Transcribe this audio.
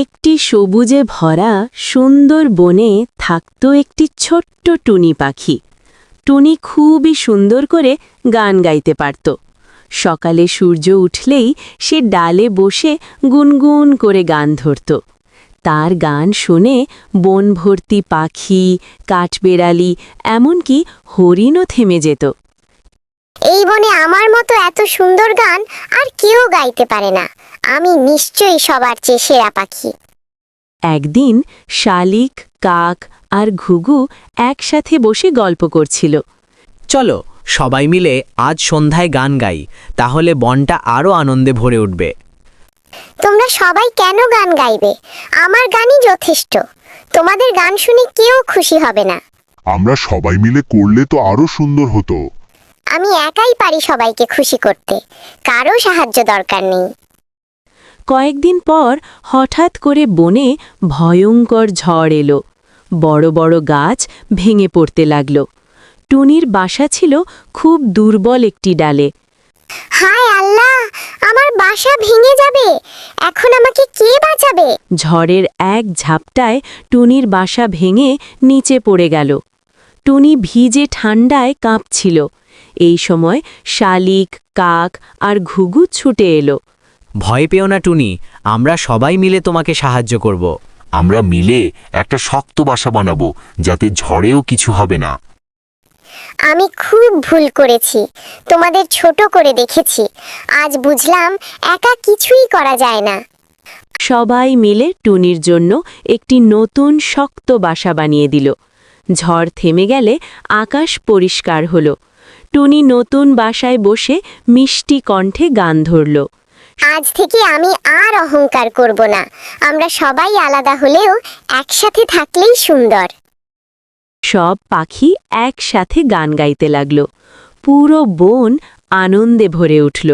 একটি সবুজে ভরা সুন্দর বনে থাকত একটি ছোট্ট টুনি পাখি। টুনি খুবই সুন্দর করে গান গাইতে পারত। সকালে সূর্য উঠলেই সে ডালে বসে গুনগুন করে গান ধরত। তার গান শুনে বন ভর্তি পাখি, কাঠবেড়ালি, এমনকি হরিণও থেমে যেত। এই বনে আমার মতো এত সুন্দর গান আর কেউ গাইতে পারে না। আমি নিশ্চয়ই সবার চেয়ে সেরা পাখি। একদিন শালিক, কাক আর ঘুঘু একসাথে বসে গল্প করছিল। চলো সবাই মিলে আজ সন্ধ্যায় গান গাই, তাহলে বনটা আরও আনন্দে ভরে উঠবে। তোমরা সবাই কেন গান গাইবে? আমার গানই যথেষ্ট। তোমাদের গান শুনে কেউ খুশি হবে না। আমরা সবাই মিলে করলে তো আরো সুন্দর হতো। আমি একাই পারি সবাইকে খুশি করতে, কারো সাহায্য দরকার নেই। কয়েকদিন পর হঠাৎ করে বনে ভয়ঙ্কর ঝড় এলো। বড় বড় গাছ ভেঙে পড়তে লাগল। টুনির বাসা ছিল খুব দুর্বল একটি ডালে। হায় আল্লাহ, আমার বাসা ভেঙে যাবে। এখন আমাকে কে বাঁচাবে? ঝড়ের এক ঝাপটায় টুনির বাসা ভেঙে নিচে পড়ে গেল। টুনি ভিজে ঠান্ডায় কাঁপছিল। এই সময় শালিক, কাক আর ঘুঘু ছুটে এলো। ভয় পেও না টুনি, আমরা সবাই মিলে তোমাকে সাহায্য করব। আমরা মিলে একটা শক্ত বাসা বানাবো, যাতে ঝড়েও কিছু হবে না। আমি খুব ভুল করেছি, তোমাদের ছোট করে দেখেছি। আজ বুঝলাম একা কিছুই করা যায় না। সবাই মিলে টুনির জন্য একটি নতুন শক্ত বাসা বানিয়ে দিল। ঝড় থেমে গেলে আকাশ পরিষ্কার হল। টুনি নতুন বাসায় বসে মিষ্টি কণ্ঠে গান ধরল। আজ থেকে আমি আর অহংকার করব না। আমরা সবাই আলাদা হলেও একসাথে থাকলেই সুন্দর। সব পাখি একসাথে গান গাইতে লাগল। পুরো বন আনন্দে ভরে উঠল।